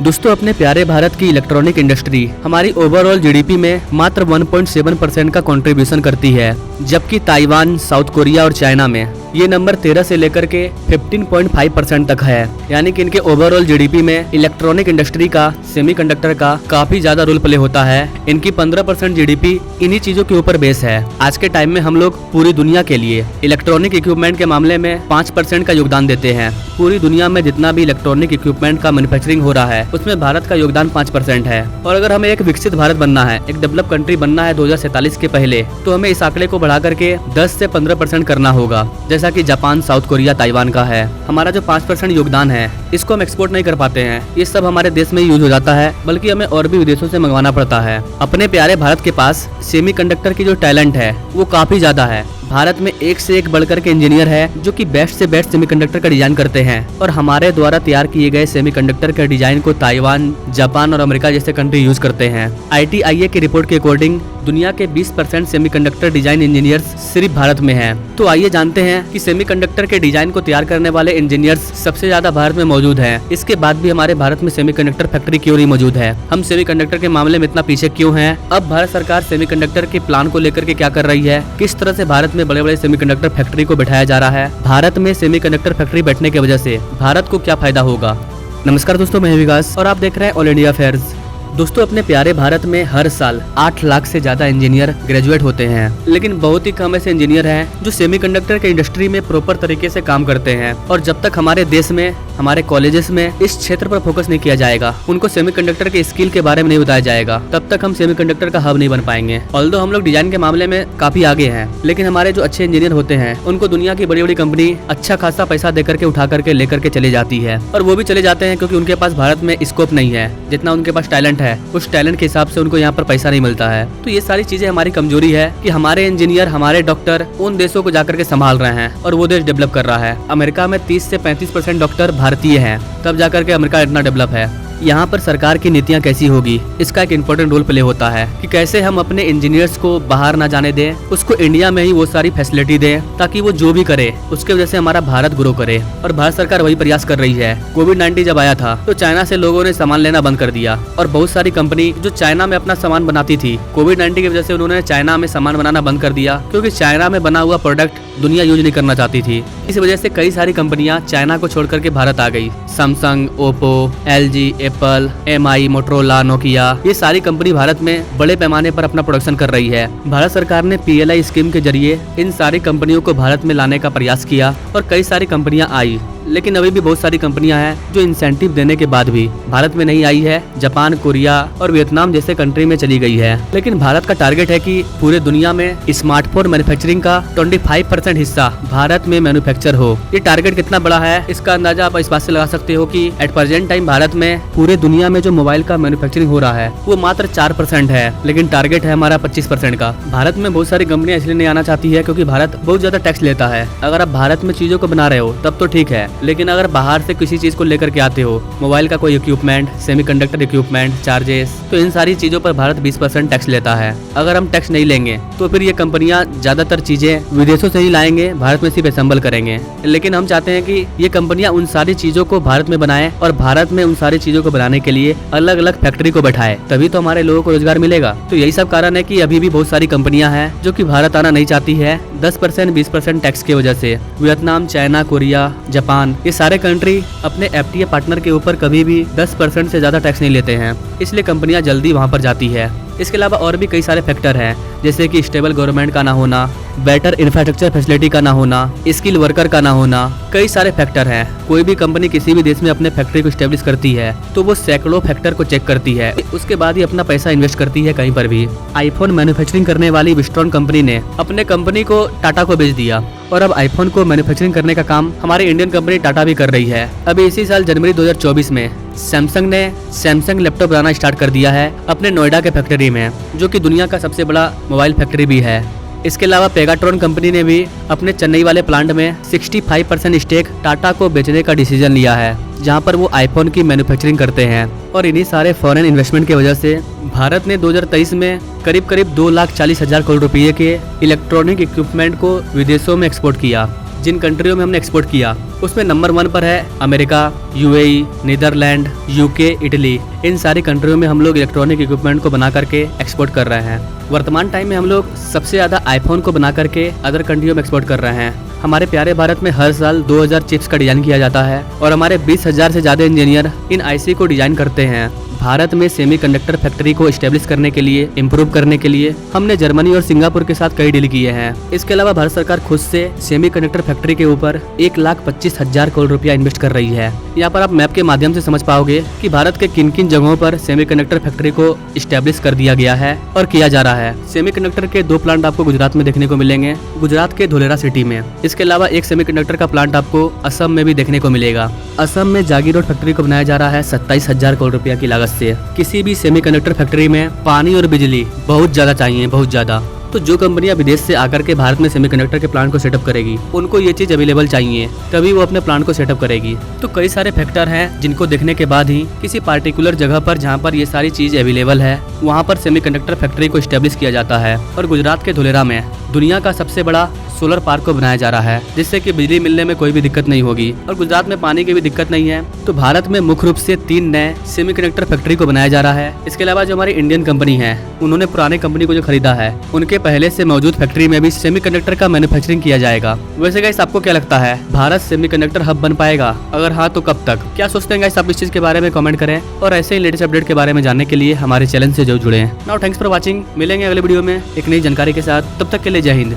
दोस्तों, अपने प्यारे भारत की इलेक्ट्रॉनिक इंडस्ट्री हमारी ओवरऑल जीडीपी में मात्र 1.7% का कंट्रीब्यूशन करती है, जबकि ताइवान, साउथ कोरिया और चाइना में ये नंबर 13 से लेकर के 15.5% तक है। यानी कि इनके ओवरऑल जीडीपी में इलेक्ट्रॉनिक इंडस्ट्री का, सेमीकंडक्टर का काफी ज्यादा रोल प्ले होता है। इनकी 15% जीडीपी इन्हीं चीजों के ऊपर बेस है। आज के टाइम में हम लोग पूरी दुनिया के लिए इलेक्ट्रॉनिक इक्विपमेंट के मामले में 5% का योगदान देते हैं। पूरी दुनिया में जितना भी इलेक्ट्रॉनिक इक्विपमेंट का मैन्युफैक्चरिंग हो रहा है, उसमें भारत का योगदान 5% है। और अगर हमें एक विकसित भारत बनना है, एक डेवलप कंट्री बनना है 2047 के पहले, तो हमें इस आंकड़े को बढ़ा करके 10 से 15% करना होगा, जैसा कि जापान, साउथ कोरिया, ताइवान का है। हमारा जो 5% योगदान है, इसको हम एक्सपोर्ट नहीं कर पाते हैं। ये सब हमारे देश में यूज हो जाता है, बल्कि हमें और भी विदेशों से मंगवाना पड़ता है। अपने प्यारे भारत के पास सेमीकंडक्टर की जो टैलेंट है वो काफी ज्यादा है। भारत में एक से एक बढ़कर के इंजीनियर है जो कि बेस्ट से बेस्ट सेमीकंडक्टर का डिजाइन करते हैं, और हमारे द्वारा तैयार किए गए सेमीकंडक्टर के डिजाइन को ताइवान, जापान और अमेरिका जैसे कंट्री यूज करते हैं। ITIA की रिपोर्ट के अकॉर्डिंग दुनिया के 20% सेमीकंडक्टर डिजाइन इंजीनियर्स सिर्फ भारत में हैं। तो आइए जानते हैं कि सेमीकंडक्टर के डिजाइन को तैयार करने वाले इंजीनियर्स सबसे ज्यादा भारत में मौजूद हैं। इसके बाद भी हमारे भारत में सेमीकंडक्टर फैक्ट्री क्यों नहीं मौजूद है? हम सेमीकंडक्टर के मामले में इतना पीछे क्यों हैं? अब भारत सरकार सेमीकंडक्टर के प्लान को लेकर के क्या कर रही है? किस तरह से भारत में बड़े बड़े सेमीकंडक्टर फैक्ट्री को बैठाया जा रहा है? भारत में सेमीकंडक्टर फैक्ट्री बैठने की वजह से भारत को क्या फायदा होगा? नमस्कार दोस्तों, मैं विकास और आप देख रहे हैं ऑल इंडिया अफेयर्स। दोस्तों, अपने प्यारे भारत में हर साल 8 लाख से ज्यादा इंजीनियर ग्रेजुएट होते हैं, लेकिन बहुत ही कम ऐसे इंजीनियर हैं जो सेमीकंडक्टर के इंडस्ट्री में प्रॉपर तरीके से काम करते हैं। और जब तक हमारे देश में, हमारे कॉलेजेस में इस क्षेत्र पर फोकस नहीं किया जाएगा, उनको सेमीकंडक्टर के स्किल के बारे में नहीं बताया जाएगा, तब तक हम सेमीकंडक्टर का हब नहीं बन पाएंगे। ऑल्दो हम लोग डिजाइन के मामले में काफी आगे हैं, लेकिन हमारे जो अच्छे इंजीनियर होते हैं उनको दुनिया की बड़ी बड़ी कंपनी अच्छा खासा पैसा देकर के उठा करके लेकर के चले जाती है। और वो भी चले जाते हैं क्योंकि उनके पास भारत में स्कोप नहीं है। जितना उनके पास टैलेंट है, उस टैलेंट के हिसाब से उनको यहाँ पर पैसा नहीं मिलता है। तो ये सारी चीजें हमारी कमजोरी है कि हमारे इंजीनियर, हमारे डॉक्टर उन देशों को जाकर के संभाल रहे हैं और वो देश डेवलप कर रहा है। अमेरिका में 30 से 35% डॉक्टर भारतीय हैं, तब जाकर के अमेरिका इतना डेवलप है। यहाँ पर सरकार की नीतियाँ कैसी होगी, इसका एक इम्पोर्टेंट रोल प्ले होता है कि कैसे हम अपने इंजीनियर्स को बाहर ना जाने दें, उसको इंडिया में ही वो सारी फैसिलिटी दें ताकि वो जो भी करे उसके वजह से हमारा भारत ग्रो करे। और भारत सरकार वही प्रयास कर रही है। कोविड-19 जब आया था तो चाइना से लोगों ने सामान लेना बंद कर दिया, और बहुत सारी कंपनी जो चाइना में अपना सामान बनाती थी, कोविड-19 की वजह से उन्होंने चाइना में सामान बनाना बंद कर दिया, क्योंकि चाइना में बना हुआ प्रोडक्ट दुनिया यूज नहीं करना चाहती थी। इस वजह से कई सारी कंपनियां चाइना को छोड़ करके भारत आ गई। Samsung, Oppo, LG, Apple, MI, Motorola, Nokia, ये सारी कंपनी भारत में बड़े पैमाने पर अपना प्रोडक्शन कर रही है। भारत सरकार ने PLI स्कीम के जरिए इन सारी कंपनियों को भारत में लाने का प्रयास किया और कई सारी कंपनियां आई, लेकिन अभी भी बहुत सारी कंपनियां हैं जो इंसेंटिव देने के बाद भी भारत में नहीं आई है। जापान, कोरिया और वियतनाम जैसे कंट्री में चली गई है। लेकिन भारत का टारगेट है कि पूरे दुनिया में स्मार्टफोन मैन्युफैक्चरिंग का 25% हिस्सा भारत में मैन्युफैक्चर हो। ये टारगेट कितना बड़ा है, इसका अंदाजा आप इस बात से लगा सकते हो कि एट प्रेजेंट टाइम भारत में पूरे दुनिया में जो मोबाइल का मैन्युफैक्चरिंग हो रहा है वो मात्र 4% है, लेकिन टारगेट है हमारा 25% का। भारत में बहुत सारी कंपनियां इसलिए नहीं आना चाहती है क्योंकि भारत बहुत ज्यादा टैक्स लेता है। अगर आप भारत में चीजों को बना रहे हो तब तो ठीक है, लेकिन अगर बाहर से किसी चीज को लेकर के आते हो, मोबाइल का कोई इक्विपमेंट, सेमीकंडक्टर इक्विपमेंट, चार्जेस, तो इन सारी चीजों पर भारत 20% टैक्स लेता है। अगर हम टैक्स नहीं लेंगे तो फिर ये कंपनियां ज्यादातर चीजें विदेशों से ही लाएंगे, भारत में सिर्फ असेंबल करेंगे। लेकिन हम चाहते हैं कि ये कंपनियां उन सारी चीजों को भारत में बनाएं और भारत में उन सारी चीजों को बनाने के लिए अलग अलग फैक्ट्री को बैठाए, तभी तो हमारे लोगों को रोजगार मिलेगा। तो यही सब कारण है कि अभी भी बहुत सारी कंपनियां हैं जो कि भारत आना नहीं चाहती है 10%, 20% टैक्स की वजह से। वियतनाम, चाइना, कोरिया, जापान, ये सारे कंट्री अपने FTA पार्टनर के ऊपर कभी भी 10% से ज्यादा टैक्स नहीं लेते हैं, इसलिए कंपनियां जल्दी वहां पर जाती है। इसके अलावा और भी कई सारे फैक्टर हैं, जैसे कि स्टेबल गवर्नमेंट का ना होना, बेटर इंफ्रास्ट्रक्चर फैसिलिटी का ना होना, स्किल वर्कर का ना होना, कई सारे फैक्टर हैं। कोई भी कंपनी किसी भी देश में अपने फैक्ट्री को स्टेब्लिश करती है तो वो सैकड़ों फैक्टर को चेक करती है, उसके बाद ही अपना पैसा इन्वेस्ट करती है कहीं पर भी। आईफोन मैन्युफैक्चरिंग करने वाली विस्ट्रॉन कंपनी ने अपने कंपनी को टाटा को बेच दिया, और अब आईफोन को मैन्युफैक्चरिंग करने का काम हमारी इंडियन कंपनी टाटा भी कर रही है। अभी इसी साल जनवरी 2024 में सैमसंग ने सैमसंग लैपटॉप बनाना स्टार्ट कर दिया है अपने नोएडा के फैक्ट्री में, जो कि दुनिया का सबसे बड़ा मोबाइल फैक्ट्री भी है। इसके अलावा पेगाट्रॉन कंपनी ने भी अपने चेन्नई वाले प्लांट में 65% स्टेक टाटा को बेचने का डिसीजन लिया है, जहां पर वो आईफोन की मैन्युफैक्चरिंग करते हैं। और इन्हीं सारे फॉरेन इन्वेस्टमेंट की वजह से भारत ने 2023 में करीब 2,40,000 करोड़ रुपये के इलेक्ट्रॉनिक इक्विपमेंट को विदेशों में एक्सपोर्ट किया। जिन कंट्रियों में हमने एक्सपोर्ट किया उसमें नंबर 1 पर है America, UAE, Netherlands, UK, Italy. इन सारी कंट्रियों में हम लोग इलेक्ट्रॉनिक इक्विपमेंट को बना करके एक्सपोर्ट कर रहे हैं। वर्तमान टाइम में हम लोग सबसे ज़्यादा आईफोन को बना करके अदर कंट्रियों में एक्सपोर्ट कर रहे हैं। हमारे प्यारे भारत में हर साल 2000 चिप्स का डिजाइन किया जाता है और हमारे 20,000 से ज़्यादा इंजीनियर इन आईसी को डिजाइन करते हैं। भारत में सेमीकंडक्टर फैक्ट्री को एस्टेब्लिश करने के लिए, इम्प्रूव करने के लिए हमने जर्मनी और सिंगापुर के साथ कई डील किए हैं। इसके अलावा भारत सरकार खुद से सेमीकंडक्टर फैक्ट्री के ऊपर 1,25,000 करोड़ रुपया इन्वेस्ट कर रही है। यहाँ पर आप मैप के माध्यम से समझ पाओगे कि भारत के किन किन जगहों पर सेमीकंडक्टर फैक्ट्री को एस्टेब्लिश कर दिया गया है और किया जा रहा है। सेमीकंडक्टर के 2 प्लांट आपको गुजरात में देखने को मिलेंगे, गुजरात के धोलेरा सिटी में। इसके अलावा एक सेमीकंडक्टर का प्लांट आपको असम में भी देखने को मिलेगा। असम में जागीरोड फैक्ट्री को बनाया जा रहा है 27,000 करोड़ रुपया की लागत से। किसी भी सेमीकंडक्टर फैक्ट्री में पानी और बिजली बहुत ज्यादा चाहिए, बहुत ज्यादा। तो जो कंपनियां विदेश से आकर के भारत में सेमीकंडक्टर के प्लांट को सेटअप करेगी, उनको ये चीज अवेलेबल चाहिए, तभी वो अपने प्लांट को सेटअप करेगी। तो कई सारे फैक्टर हैं जिनको देखने के बाद ही किसी पार्टिकुलर जगह पर जहाँ पर ये सारी चीज अवेलेबल है वहाँ पर सेमीकंडक्टर फैक्ट्री को एस्टेब्लिश किया जाता है। और गुजरात के धोलेरा में दुनिया का सबसे बड़ा सोलर पार्क को बनाया जा रहा है, जिससे कि बिजली मिलने में कोई भी दिक्कत नहीं होगी और गुजरात में पानी की भी दिक्कत नहीं है। तो भारत में मुख्य रूप से 3 नए सेमीकंडक्टर फैक्ट्री को बनाया जा रहा है। इसके अलावा जो हमारी इंडियन कंपनी है, उन्होंने पुराने कंपनी को जो खरीदा है, उनके पहले से मौजूद फैक्ट्री में भी सेमीकंडक्टर का मैन्युफैक्चरिंग किया जाएगा। वैसे गाइस, आपको क्या लगता है, भारत सेमीकंडक्टर हब बन पाएगा? अगर हाँ तो कब तक? क्या सोचते हैं गाइस आप इस चीज के बारे में कमेंट करें और ऐसे ही लेटेस्ट अपडेट के बारे में जानने के लिए हमारे चैनल से जरूर जुड़े। Now thanks for watching. मिलेंगे अगले वीडियो में एक नई जानकारी के साथ, तब तक के लिए जय हिंद।